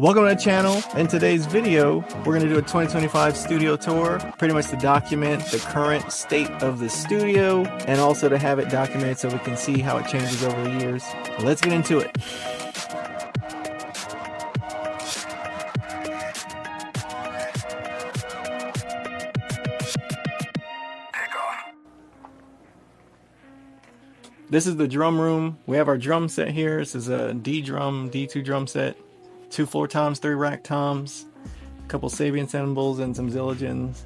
Welcome to the channel. In today's video, we're going to do a 2025 studio tour, pretty much to document the current state of the studio and also to have it documented so we can see how it changes over the years. Let's get into it. This is the drum room. We have our drum set here. This is a D drum, D2 drum set. 2 floor toms, 3 rack toms, a couple Sabian cymbals and some Zildjians.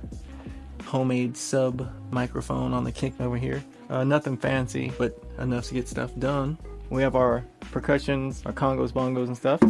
Homemade sub microphone on the kick over here. Nothing fancy, but enough to get stuff done. We have our percussions, our congos, bongos and stuff.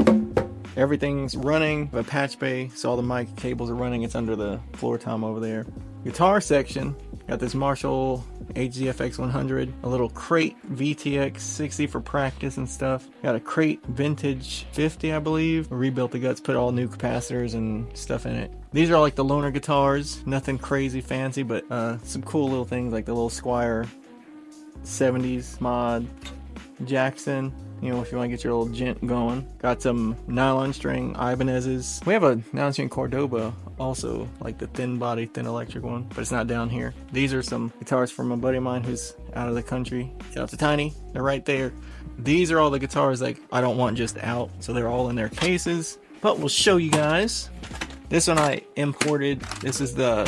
Everything's running, a patch bay, so all the mic cables are running. It's under the floor tom over there. Guitar section, got this Marshall HZFX 100, a little crate VTX 60 for practice and stuff. Got a crate vintage 50, I believe. Rebuilt the guts, put all new capacitors and stuff in it. These are all like the loaner guitars, nothing crazy fancy, but some cool little things like the little Squire 70s mod Jackson. You know, if you want to get your little gent going. Got some nylon string Ibanez's. We have a nylon string Cordoba also, like the thin body, thin electric one, but it's not down here. These are some guitars from a buddy of mine who's out of the country. Shout out to Tiny, they're right there. These are all the guitars like I don't want just out, so they're all in their cases, but we'll show you guys. This one I imported. This is a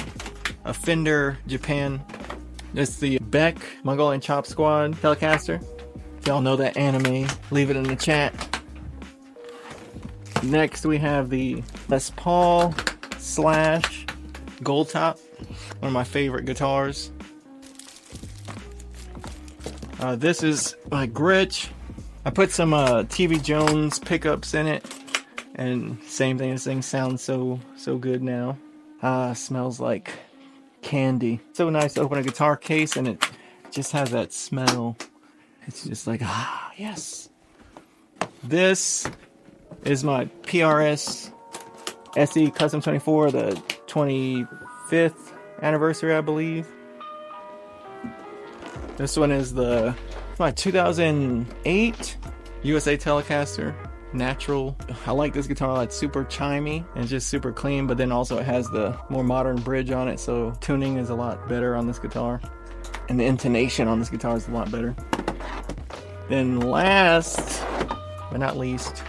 Fender Japan. It's the Beck Mongolian Chop Squad Telecaster. If y'all know that anime, leave it in the chat. Next we have the Les Paul Slash Gold Top, one of my favorite guitars. This is my Gritch. I put some TV Jones pickups in it, and same thing. This thing sounds so good now. Smells like candy. So nice to open a guitar case, and it just has that smell. It's just like, ah, yes. This is my PRS SE Custom 24, the 25th anniversary, I believe. This one is my 2008 USA Telecaster Natural. I like this guitar. It's super chimey and just super clean, but then also it has the more modern bridge on it, so tuning is a lot better on this guitar. And the intonation on this guitar is a lot better. Then last but not least,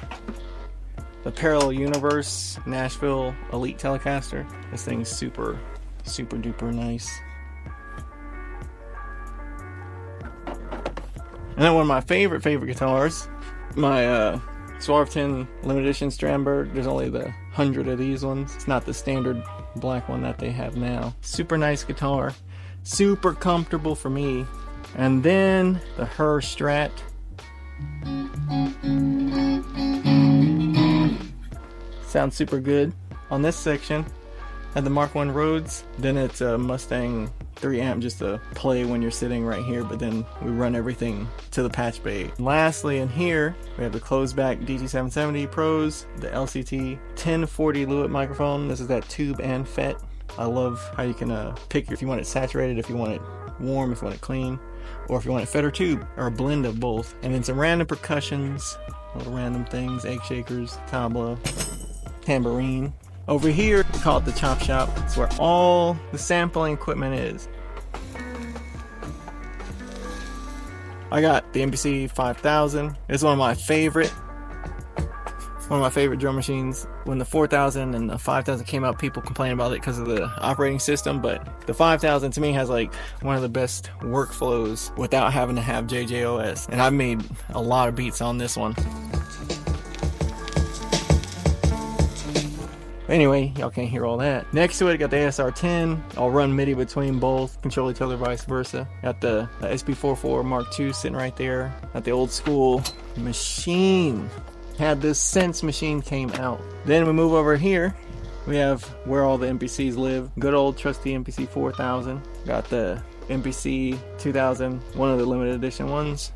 the Parallel Universe Nashville Elite Telecaster. This thing's super duper nice. And then one of my favorite guitars, my Swarfton Limited Edition Strandberg. There's only the 100 of these ones. It's not the standard black one that they have now. Super nice guitar, super comfortable for me. And then the Her Strat. Sounds super good. On this section, had the Mark I Rhodes. Then it's a Mustang 3 amp just to play when you're sitting right here, but then we run everything to the patch bay. Lastly, in here, we have the closed back DT770 Pros, the LCT 1040 Lewitt microphone. This is that tube and FET. I love how you can pick if you want it saturated, if you want it warm, if you want it clean, or if you want it FET or tube, or a blend of both. And then some random percussions, little random things, egg shakers, tabla, tambourine. Over here, we call it the chop shop. It's where all the sampling equipment is. I got the MPC 5000. It's one of my favorite drum machines. When the 4000 and the 5000 came out, people complained about it because of the operating system, but the 5000 to me has like one of the best workflows without having to have JJOS. And I've made a lot of beats on this one. Anyway, y'all can't hear all that. Next to it, got the ASR-10. I'll run MIDI between both, control each other, vice versa. Got the SP44 Mark II sitting right there. Got the old school machine. Had this since machine came out. Then we move over here. We have where all the MPCs live. Good old trusty MPC 4000. Got the MPC 2000, one of the limited edition ones.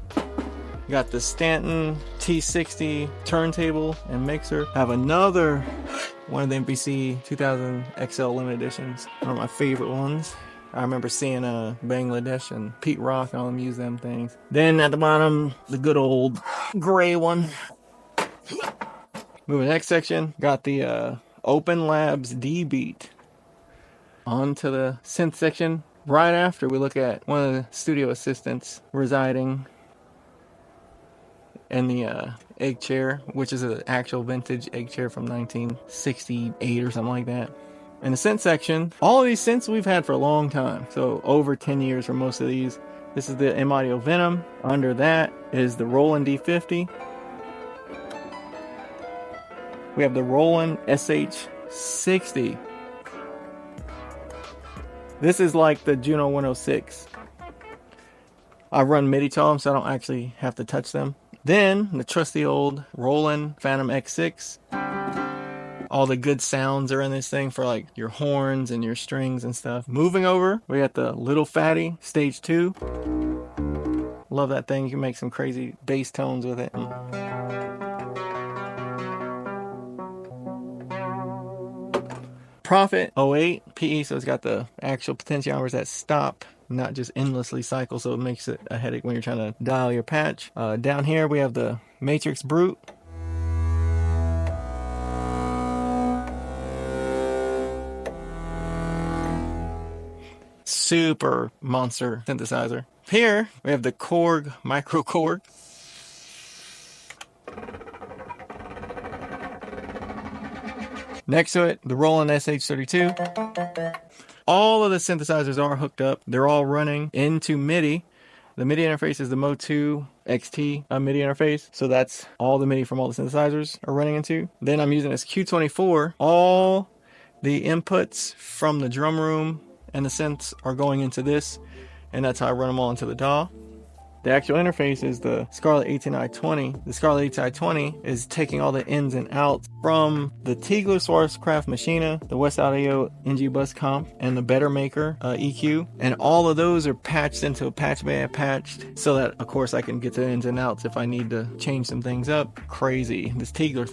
Got the Stanton T60 turntable and mixer. Have another one of the MPC 2000 XL limited editions. One of my favorite ones. I remember seeing Bangladesh and Pete Rock and all them use them things. Then at the bottom, the good old gray one. Moving to the next section, got the Open Labs D beat. On to the synth section. Right after, we look at one of the studio assistants residing in the egg chair, which is an actual vintage egg chair from 1968 or something like that. In the synth section, all of these synths we've had for a long time, so over 10 years for most of these. This is the M-Audio Venom. Under that is the Roland D50. We have the Roland SH60. This is like the Juno 106. I run MIDI to them, so I don't actually have to touch them. Then the trusty old Roland Phantom X6. All the good sounds are in this thing for like your horns and your strings and stuff. Moving over, we got the Little Fatty Stage 2. Love that thing. You can make some crazy bass tones with it. Prophet 08 PE, so it's got the actual potentiometers that stop, not just endlessly cycle, so it makes it a headache when you're trying to dial your patch. Down here we have the Matrix Brute. Super monster synthesizer. Here we have the Korg Micro Korg. Next to it, the Roland SH32. All of the synthesizers are hooked up. They're all running into MIDI. The MIDI interface is the Mo2 XT MIDI interface. So that's all the MIDI from all the synthesizers are running into. Then I'm using this Q24. All the inputs from the drum room and the synths are going into this. And that's how I run them all into the DAW. The actual interface is the Scarlett 18i20. The Scarlett 18i20 is taking all the ins and outs from the Teagler Swartzcraft Machina, the West Audio NG Bus Comp, and the Better Maker EQ. And all of those are patched into a patch bay I patched so that, of course, I can get the ins and outs if I need to change some things up. Crazy. This Teagler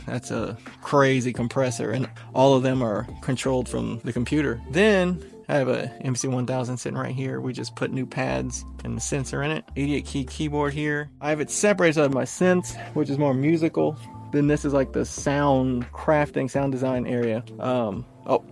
that's a crazy compressor, and all of them are controlled from the computer. Then I have a MPC 1000 sitting right here. We just put new pads and the synths are in it. 88 key keyboard here. I have it separated so I have my synths, which is more musical. Then this is like the sound crafting, sound design area. Before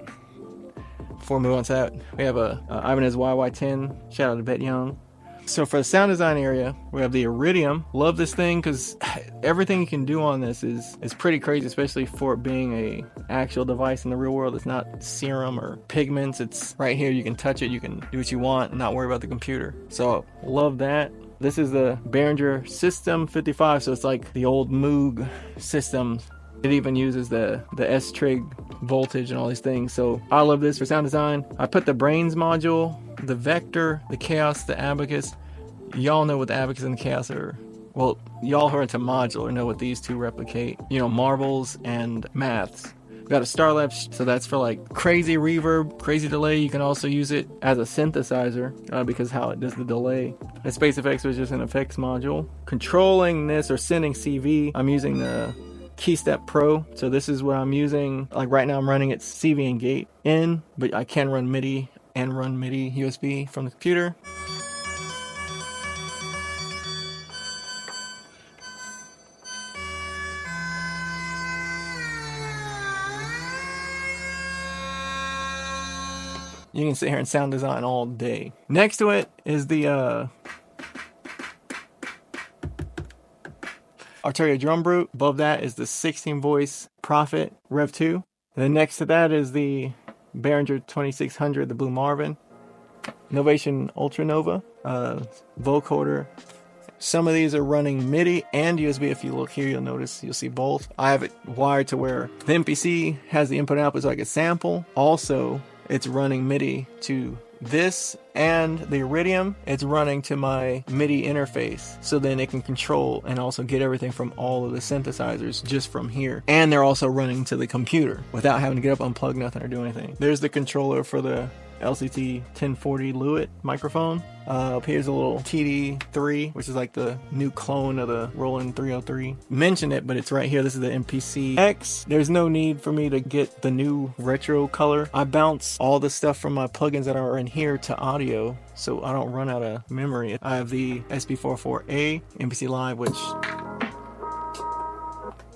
we move on to that, we have a Ibanez YY10. Shout out to Bet Young. So for the sound design area, we have the Iridium. Love this thing because everything you can do on this is pretty crazy, especially for it being a actual device in the real world. It's not serum or pigments. It's right here. You can touch it. You can do what you want and not worry about the computer. So love that. This is the Behringer System 55. So it's like the old Moog system. It even uses the S-Trig voltage and all these things. So I love this for sound design. I put the Brains module, the Vector, the Chaos, the Abacus. Y'all know what the Abacus and the Chaos are. Well, y'all who are into modular know what these two replicate. You know, marbles and maths. We got a Starlab, so that's for like crazy reverb, crazy delay. You can also use it as a synthesizer because how it does the delay. The Space Effects was just an effects module. Controlling this or sending CV, I'm using the KeyStep Pro. So this is what I'm using. Like right now I'm running it CV and gate in, but I can run MIDI and run MIDI USB from the computer. You can sit here and sound design all day. Next to it is the Arturia Drum Brute. Above that is the 16 voice Prophet Rev 2. And then next to that is the Behringer 2600, the Blue Marvin. Novation Ultra Nova, vocoder. Some of these are running MIDI and USB. If you look here, you'll notice, you'll see both. I have it wired to where the MPC has the input and output so I can sample. Also, it's running MIDI to this, and the Iridium, it's running to my MIDI interface. So then it can control and also get everything from all of the synthesizers just from here. And they're also running to the computer without having to get up, unplug nothing, or do anything. There's the controller for the LCT 1040 Lewitt microphone. Up here's a little TD3, which is like the new clone of the Roland 303. Mentioned it, but it's right here. This is the MPC X. There's no need for me to get the new retro color. I bounce all the stuff from my plugins that are in here to audio, so I don't run out of memory. I have the SP44A MPC Live, which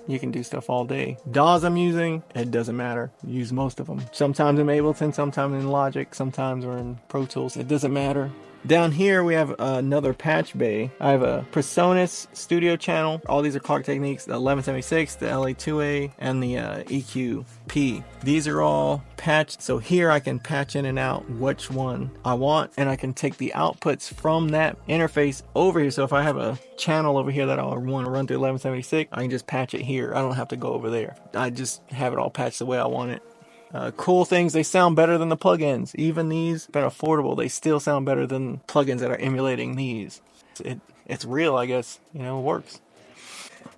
You can do stuff all day. DAWs I'm using, it doesn't matter. Use most of them. Sometimes in Ableton, sometimes in Logic, sometimes we're in Pro Tools. It doesn't matter. Down here we have another patch bay. I have a PreSonus studio channel. All these are clock techniques, the 1176, the LA2A, and the EQ-P. These are all patched, so here I can patch in and out which one I want, and I can take the outputs from that interface over here. So if I have a channel over here that I want to run to 1176, I can just patch it here. I don't have to go over there. I just have it all patched the way I want it. Cool things, they sound better than the plugins. Even these, that are affordable, they still sound better than plugins that are emulating these. It's real, I guess. You know, it works.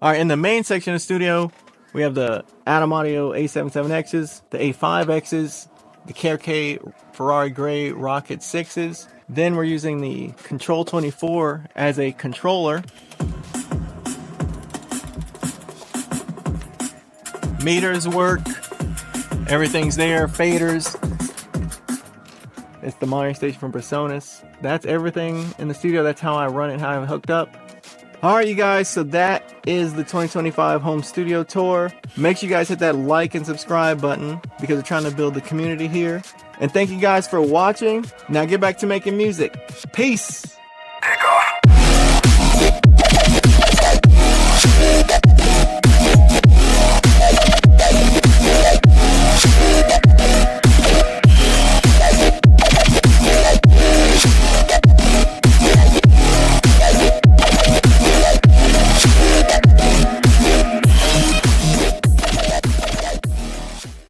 Alright, in the main section of the studio, we have the Atom Audio A77Xs, the A5Xs, the KRK Ferrari Grey Rocket 6s. Then we're using the Control 24 as a controller. Meters work. Everything's there, faders. It's the monitoring station from PreSonus. That's everything in the studio. That's how I run it, how I have it hooked up. Alright you guys, so that is the 2025 home studio tour. Make sure you guys hit that like and subscribe button because we're trying to build the community here. And thank you guys for watching. Now get back to making music. Peace!